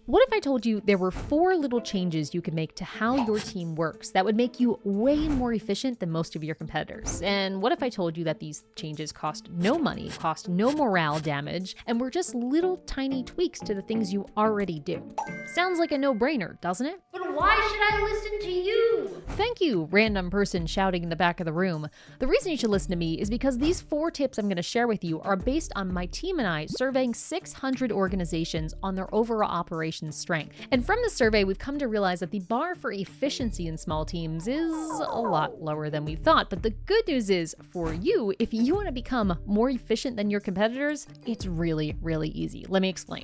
What if I told you there were 4 little changes you could make to how your team works that would make you way more efficient than most of your competitors? And what if I told you that these changes cost no money, cost no morale damage, and were just little tiny tweaks to the things you already do? Sounds like a no-brainer, doesn't it? But why should I listen to you? Thank you, random person shouting in the back of the room. The reason you should listen to me is because these 4 tips I'm going to share with you are based on my team and I surveying 600 organizations on their overall operations strength. And from the survey, we've come to realize that the bar for efficiency in small teams is a lot lower than we thought. But the good news is, for you, if you want to become more efficient than your competitors, it's really, really easy. Let me explain.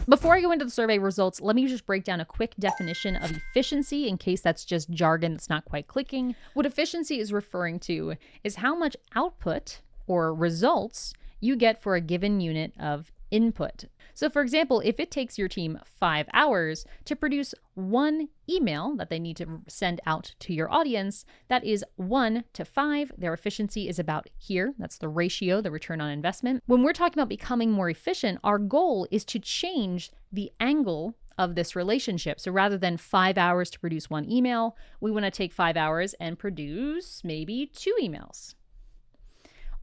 Before I go into the survey results, let me just break down a quick definition of efficiency in case that's just jargon that's not quite clicking. What efficiency is referring to is how much output or results you get for a given unit of input. So for example, if it takes your team 5 hours to produce 1 email that they need to send out to your audience, that is 1 to 5. Their efficiency is about here. That's the ratio, the return on investment. When we're talking about becoming more efficient, our goal is to change the angle of this relationship. So rather than 5 hours to produce 1 email, we want to take 5 hours and produce maybe 2 emails.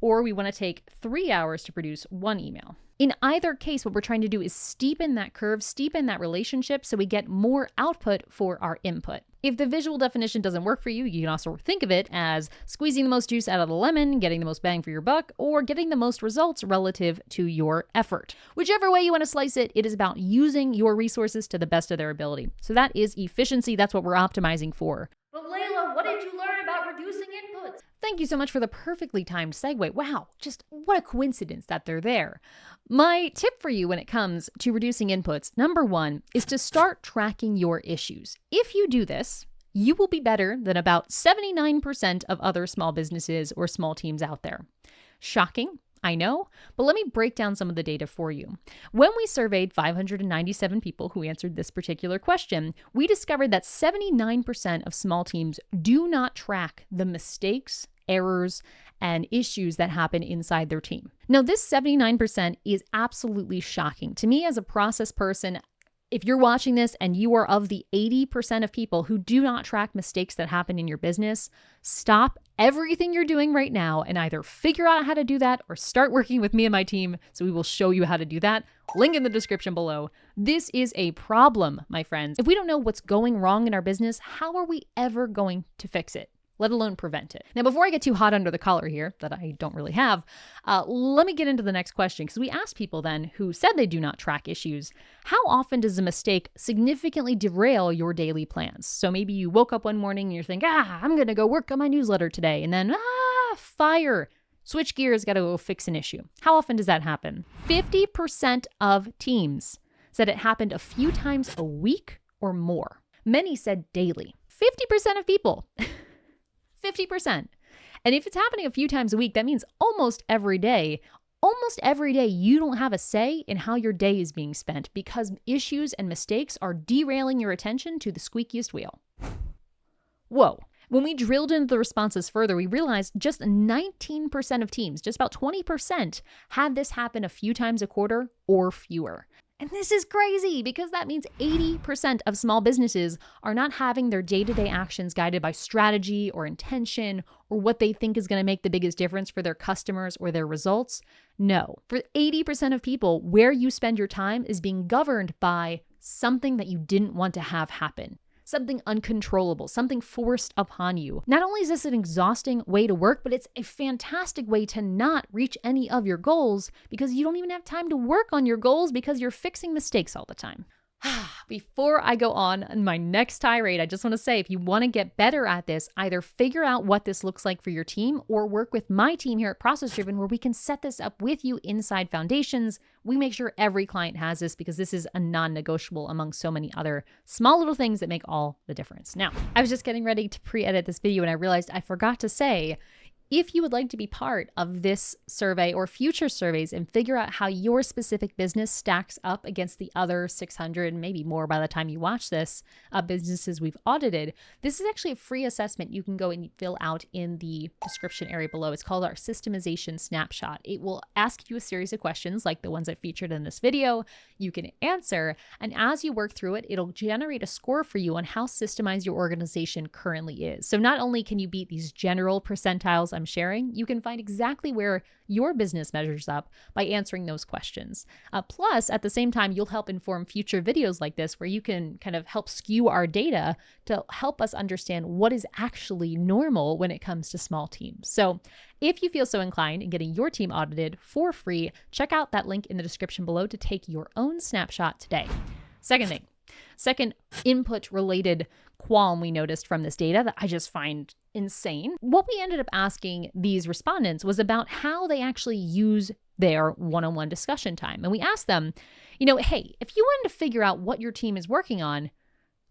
Or we want to take 3 hours to produce 1 email. In either case, what we're trying to do is steepen that curve, steepen that relationship so we get more output for our input. If the visual definition doesn't work for you, you can also think of it as squeezing the most juice out of the lemon, getting the most bang for your buck, or getting the most results relative to your effort. Whichever way you want to slice it, it is about using your resources to the best of their ability. So that is efficiency. That's what we're optimizing for. But Layla, what did you learn about reducing inputs? Thank you so much for the perfectly timed segue. Wow, just what a coincidence that they're there. My tip for you when it comes to reducing inputs, number 1, is to start tracking your issues. If you do this, you will be better than about 79% of other small businesses or small teams out there. Shocking, I know, but let me break down some of the data for you. When we surveyed 597 people who answered this particular question, we discovered that 79% of small teams do not track the mistakes, errors, and issues that happen inside their team. Now, this 79% is absolutely shocking. To me, as a process person, if you're watching this and you are of the 80% of people who do not track mistakes that happen in your business, stop everything you're doing right now and either figure out how to do that or start working with me and my team so we will show you how to do that. Link in the description below. This is a problem, my friends. If we don't know what's going wrong in our business, how are we ever going to fix it, let alone prevent it? Now, before I get too hot under the collar here, that I don't really have, let me get into the next question, because we asked people then who said they do not track issues, how often does a mistake significantly derail your daily plans? So maybe you woke up one morning and you're thinking, I'm going to go work on my newsletter today, and then, fire. Switch gears, got to go fix an issue. How often does that happen? 50% of teams said it happened a few times a week or more. Many said daily. 50% of people. 50%. And if it's happening a few times a week, that means almost every day you don't have a say in how your day is being spent because issues and mistakes are derailing your attention to the squeakiest wheel. Whoa. When we drilled into the responses further, we realized just 19% of teams, just about 20%, had this happen a few times a quarter or fewer. And this is crazy because that means 80% of small businesses are not having their day-to-day actions guided by strategy or intention or what they think is going to make the biggest difference for their customers or their results. No, for 80% of people, where you spend your time is being governed by something that you didn't want to have happen. Something uncontrollable, something forced upon you. Not only is this an exhausting way to work, but it's a fantastic way to not reach any of your goals because you don't even have time to work on your goals because you're fixing mistakes all the time. Before I go on my next tirade, I just want to say, if you want to get better at this, either figure out what this looks like for your team or work with my team here at ProcessDriven where we can set this up with you inside Foundations. We make sure every client has this because this is a non-negotiable among so many other small little things that make all the difference. Now, I was just getting ready to pre-edit this video and I realized I forgot to say, If you would like to be part of this survey or future surveys and figure out how your specific business stacks up against the other 600, maybe more by the time you watch this, businesses we've audited, this is actually a free assessment you can go and fill out in the description area below. It's called our Systemization Snapshot. It will ask you a series of questions like the ones I featured in this video. You can answer, and as you work through it, it'll generate a score for you on how systemized your organization currently is. So not only can you beat these general percentiles I'm sharing, you can find exactly where your business measures up by answering those questions. Plus, at the same time, you'll help inform future videos like this where you can kind of help skew our data to help us understand what is actually normal when it comes to small teams. So if you feel so inclined in getting your team audited for free, check out that link in the description below to take your own snapshot today. Second input related qualm we noticed from this data that I just find insane. What we ended up asking these respondents was about how they actually use their one-on-one discussion time. And we asked them, hey, if you wanted to figure out what your team is working on,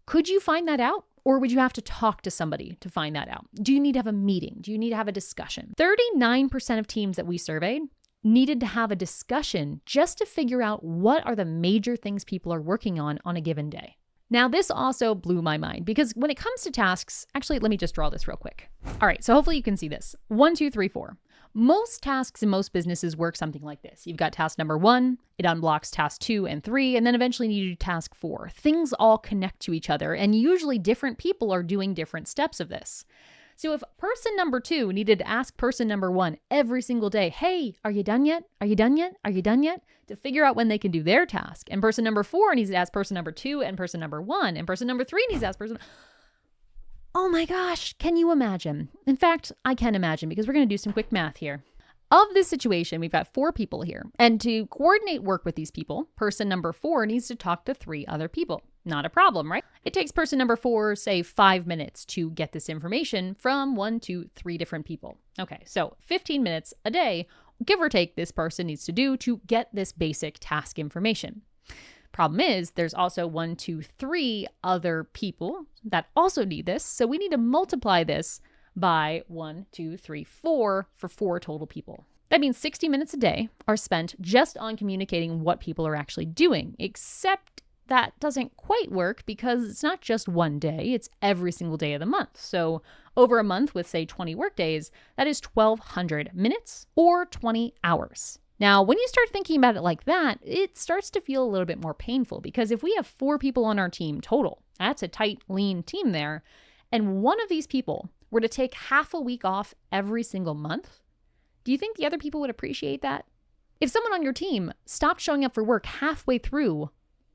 could you find that out? Or would you have to talk to somebody to find that out? Do you need to have a meeting? Do you need to have a discussion? 39% of teams that we surveyed needed to have a discussion just to figure out what are the major things people are working on a given day. Now, this also blew my mind because when it comes to tasks, actually, let me just draw this real quick. All right, so hopefully you can see this. 1, 2, 3, 4. Most tasks in most businesses work something like this. You've got task number 1, it unblocks task 2 and 3, and then eventually you do task 4. Things all connect to each other, and usually different people are doing different steps of this. So if person number 2 needed to ask person number 1 every single day, hey, are you done yet? Are you done yet? Are you done yet? To figure out when they can do their task. And person number 4 needs to ask person number 2 and person number 1. And person number 3 needs to ask person... Oh my gosh, can you imagine? In fact, I can imagine because we're going to do some quick math here. Of this situation, we've got 4 people here. And to coordinate work with these people, person number 4 needs to talk to 3 other people. Not a problem, right? It takes person number 4, say 5 minutes to get this information from 1 to 3 different people. Okay, so 15 minutes a day, give or take, this person needs to do to get this basic task information. Problem is, there's also 1, 2, 3 other people that also need this. So we need to multiply this by 1, 2, 3, 4 for 4 total people. That means 60 minutes a day are spent just on communicating what people are actually doing, except that doesn't quite work because it's not just one day, it's every single day of the month. So over a month with, say, 20 work days, that is 1,200 minutes or 20 hours. Now, when you start thinking about it like that, it starts to feel a little bit more painful because if we have 4 people on our team total, that's a tight, lean team there, and one of these people were to take half a week off every single month, do you think the other people would appreciate that? If someone on your team stopped showing up for work halfway through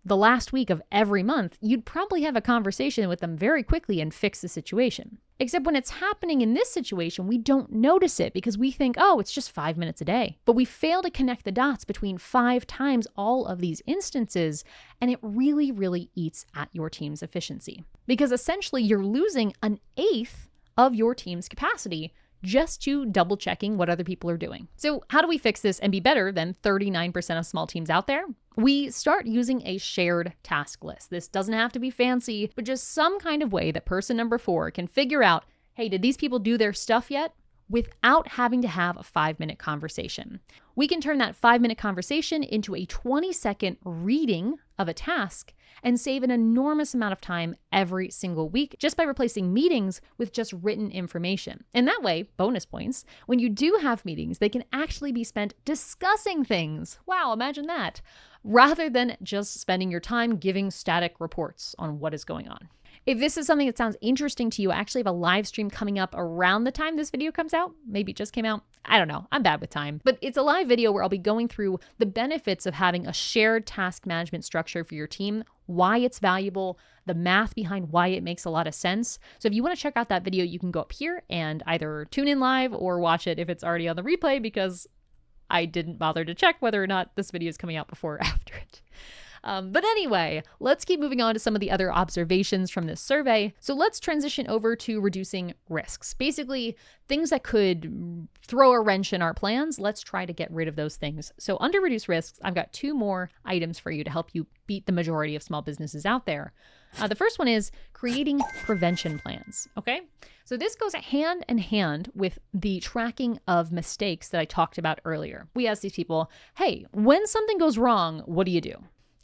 the last week of every month, you'd probably have a conversation with them very quickly and fix the situation. Except when it's happening in this situation, we don't notice it because we think, oh, it's just 5 minutes a day. But we fail to connect the dots between 5 times all of these instances, and it really, really eats at your team's efficiency. Because essentially, you're losing 1/8 of your team's capacity just to double checking what other people are doing. So how do we fix this and be better than 39% of small teams out there? We start using a shared task list. This doesn't have to be fancy, but just some kind of way that person number 4 can figure out, hey, did these people do their stuff yet? Without having to have a 5-minute conversation. We can turn that 5-minute conversation into a 20-second reading of a task and save an enormous amount of time every single week just by replacing meetings with just written information. And that way, bonus points, when you do have meetings, they can actually be spent discussing things. Wow, imagine that. Rather than just spending your time giving static reports on what is going on. If this is something that sounds interesting to you, I actually have a live stream coming up around the time this video comes out. Maybe it just came out. I don't know. I'm bad with time. But it's a live video where I'll be going through the benefits of having a shared task management structure for your team, why it's valuable, the math behind why it makes a lot of sense. So if you want to check out that video, you can go up here and either tune in live or watch it if it's already on the replay because I didn't bother to check whether or not this video is coming out before or after it. But anyway, let's keep moving on to some of the other observations from this survey. So let's transition over to reducing risks. Basically, things that could throw a wrench in our plans. Let's try to get rid of those things. So under reduce risks, I've got 2 more items for you to help you beat the majority of small businesses out there. The first one is creating prevention plans, okay? So this goes hand in hand with the tracking of mistakes that I talked about earlier. We asked these people, hey, when something goes wrong, what do you do?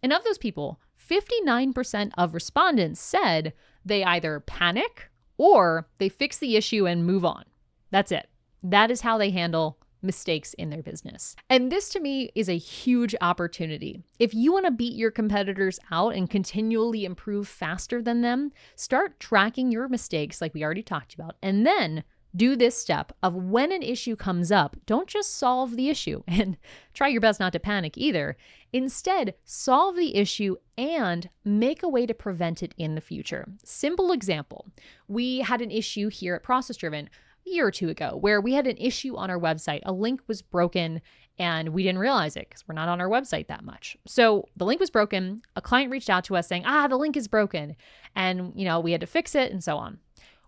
And of those people, 59% of respondents said they either panic or they fix the issue and move on. That's it. That is how they handle mistakes in their business. And this to me is a huge opportunity. If you want to beat your competitors out and continually improve faster than them, start tracking your mistakes like we already talked about, and then do this step of when an issue comes up, don't just solve the issue and try your best not to panic either. Instead, solve the issue and make a way to prevent it in the future. Simple example, we had an issue here at ProcessDriven a year or 2 ago where we had an issue on our website. A link was broken and we didn't realize it because we're not on our website that much. So the link was broken. A client reached out to us saying, the link is broken. And, we had to fix it and so on.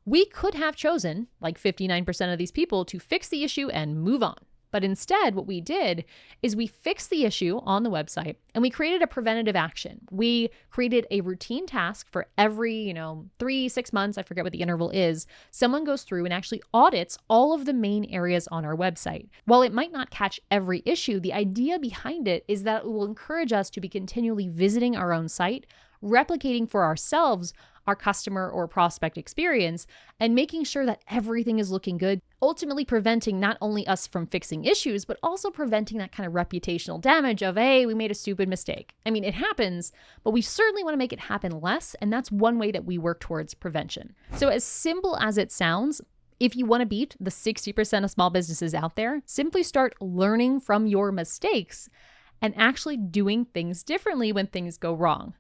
We could have chosen, like 59% of these people, to fix the issue and move on. But instead, what we did is we fixed the issue on the website and we created a preventative action. We created a routine task for every, 3-6 months, I forget what the interval is. Someone goes through and actually audits all of the main areas on our website. While it might not catch every issue, the idea behind it is that it will encourage us to be continually visiting our own site, replicating for ourselves our customer or prospect experience, and making sure that everything is looking good, ultimately preventing not only us from fixing issues, but also preventing that kind of reputational damage of, hey, we made a stupid mistake. I mean, it happens, but we certainly want to make it happen less, and that's one way that we work towards prevention. So as simple as it sounds, if you want to beat the 60% of small businesses out there, simply start learning from your mistakes and actually doing things differently when things go wrong.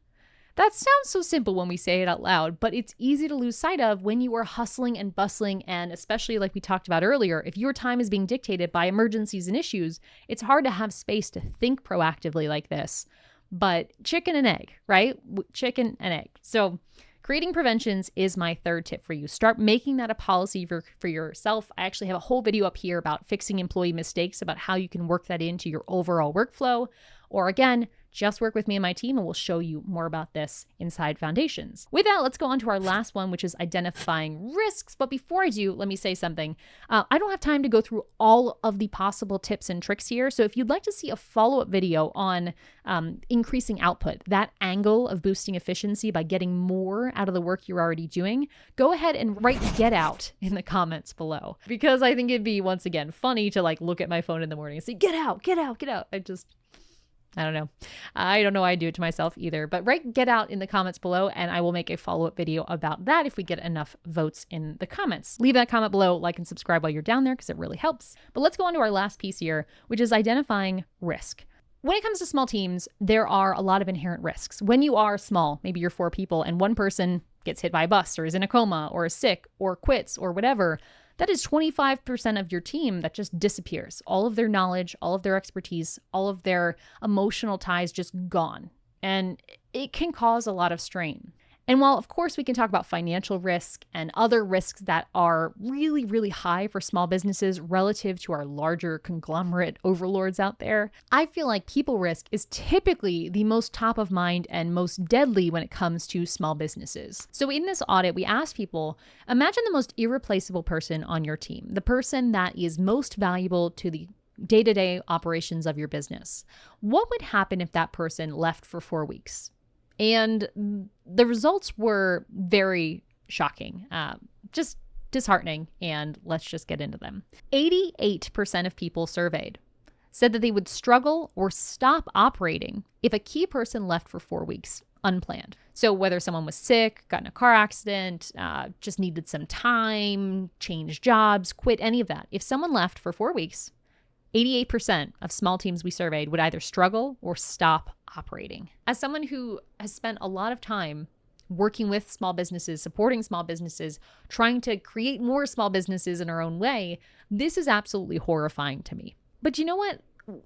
That sounds so simple when we say it out loud, but it's easy to lose sight of when you are hustling and bustling, and especially like we talked about earlier, if your time is being dictated by emergencies and issues, it's hard to have space to think proactively like this. But chicken and egg, right? Chicken and egg. So creating preventions is my third tip for you. Start making that a policy for yourself. I actually have a whole video up here about fixing employee mistakes, about how you can work that into your overall workflow. Or again, just work with me and my team and we'll show you more about this inside Foundations. With that, let's go on to our last one, which is identifying risks. But before I do, let me say something. I don't have time to go through all of the possible tips and tricks here. So if you'd like to see a follow-up video on increasing output, that angle of boosting efficiency by getting more out of the work you're already doing, go ahead and write "get out" in the comments below. Because I think it'd be, once again, funny to look at my phone in the morning and say, "Get out, get out, get out." I don't know. I don't know why I do it to myself either. But write "get out" in the comments below, and I will make a follow-up video about that if we get enough votes in the comments. Leave that comment below, like and subscribe while you're down there because it really helps. But let's go on to our last piece here, which is identifying risk. When it comes to small teams, there are a lot of inherent risks. When you are small, maybe you're 4 people, and one person gets hit by a bus or is in a coma or is sick or quits or whatever, that is 25% of your team that just disappears. All of their knowledge, all of their expertise, all of their emotional ties just gone. And it can cause a lot of strain. And while, of course, we can talk about financial risk and other risks that are really, really high for small businesses relative to our larger conglomerate overlords out there, I feel like people risk is typically the most top of mind and most deadly when it comes to small businesses. So in this audit, we asked people, imagine the most irreplaceable person on your team, the person that is most valuable to the day-to-day operations of your business. What would happen if that person left for 4 weeks? And the results were very shocking, just disheartening, and let's just get into them. 88% of people surveyed said that they would struggle or stop operating if a key person left for 4 weeks unplanned. So whether someone was sick, got in a car accident, just needed some time, changed jobs, quit, any of that. If someone left for 4 weeks, 88% of small teams we surveyed would either struggle or stop operating. As someone who has spent a lot of time working with small businesses, supporting small businesses, trying to create more small businesses in our own way, this is absolutely horrifying to me. But you know what?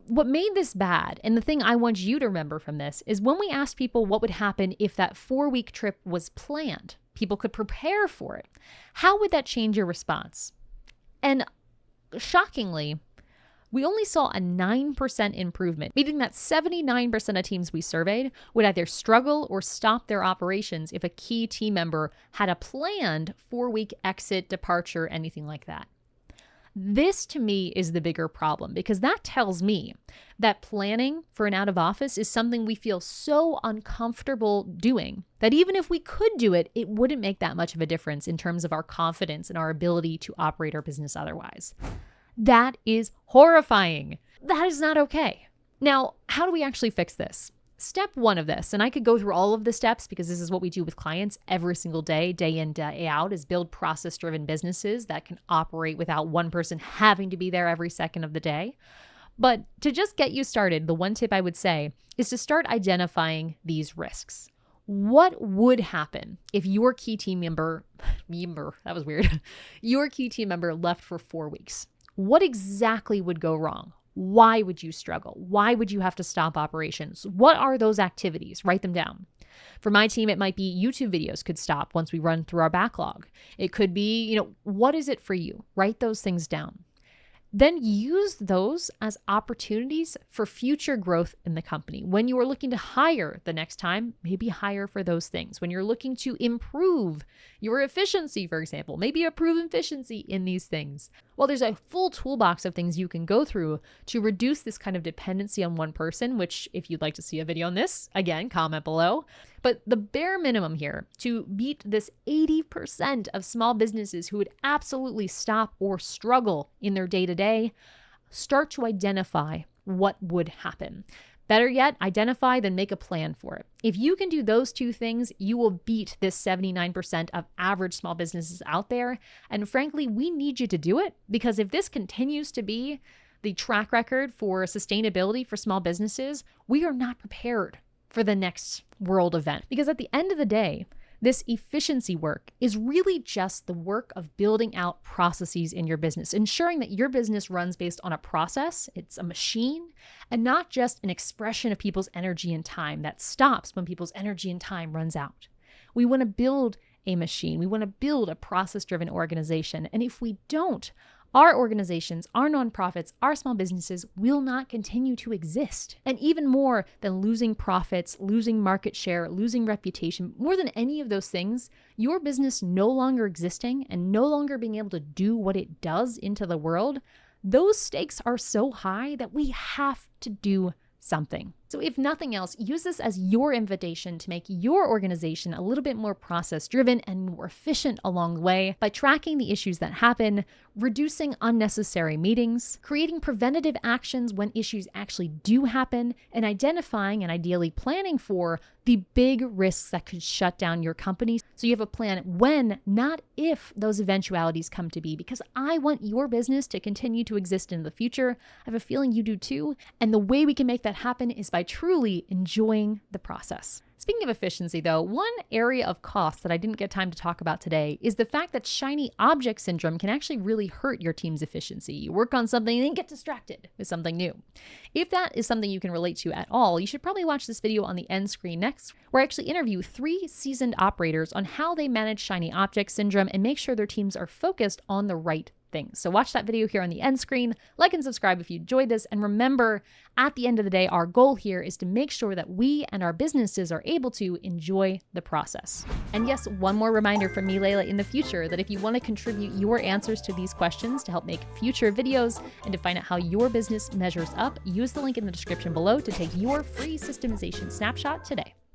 what made this bad, and the thing I want you to remember from this, is when we asked people what would happen if that 4-week trip was planned, people could prepare for it. How would that change your response? And shockingly, we only saw a 9% improvement, meaning that 79% of teams we surveyed would either struggle or stop their operations if a key team member had a planned 4-week exit, departure, anything like that. This to me is the bigger problem, because that tells me that planning for an out of office is something we feel so uncomfortable doing that even if we could do it, it wouldn't make that much of a difference in terms of our confidence and our ability to operate our business otherwise. That is horrifying. That is not okay. Now, how do we actually fix this? Step 1 of this, and I could go through all of the steps because this is what we do with clients every single day, day in, day out, is build process-driven businesses that can operate without one person having to be there every second of the day. But to just get you started, the one tip I would say is to start identifying these risks. What would happen if your key team member, that was weird, your key team member left for 4 weeks? What exactly would go wrong? Why would you struggle? Why would you have to stop operations? What are those activities? Write them down. For my team, it might be YouTube videos could stop once we run through our backlog. It could be, what is it for you? Write those things down. Then use those as opportunities for future growth in the company. When you are looking to hire the next time, maybe hire for those things. When you're looking to improve your efficiency, for example, maybe improve efficiency in these things. Well, there's a full toolbox of things you can go through to reduce this kind of dependency on one person, which if you'd like to see a video on this, again, comment below. But the bare minimum here to beat this 80% of small businesses who would absolutely stop or struggle in their day-to-day, start to identify what would happen. Better yet, identify, then make a plan for it. If you can do those 2 things, you will beat this 79% of average small businesses out there. And frankly, we need you to do it, because if this continues to be the track record for sustainability for small businesses, we are not prepared for the next world event. Because at the end of the day, this efficiency work is really just the work of building out processes in your business, ensuring that your business runs based on a process, it's a machine, and not just an expression of people's energy and time that stops when people's energy and time runs out. We want to build a machine. We want to build a process-driven organization. And if we don't, our organizations, our nonprofits, our small businesses will not continue to exist. And even more than losing profits, losing market share, losing reputation, more than any of those things, your business no longer existing and no longer being able to do what it does into the world, those stakes are so high that we have to do something. So if nothing else, use this as your invitation to make your organization a little bit more process-driven and more efficient along the way by tracking the issues that happen, reducing unnecessary meetings, creating preventative actions when issues actually do happen, and identifying and ideally planning for the big risks that could shut down your company. So you have a plan when, not if, those eventualities come to be, because I want your business to continue to exist in the future. I have a feeling you do too. And the way we can make that happen is by truly enjoying the process. Speaking of efficiency, though, one area of cost that I didn't get time to talk about today is the fact that shiny object syndrome can actually really hurt your team's efficiency. You work on something and then get distracted with something new. If that is something you can relate to at all, you should probably watch this video on the end screen next, where I actually interview 3 seasoned operators on how they manage shiny object syndrome and make sure their teams are focused on the right things. So watch that video here on the end screen, like and subscribe if you enjoyed this, and remember, at the end of the day, our goal here is to make sure that we and our businesses are able to enjoy the process. And yes, one more reminder from me, Layla, in the future that if you want to contribute your answers to these questions to help make future videos and to find out how your business measures up, use the link in the description below to take your free systemization snapshot today.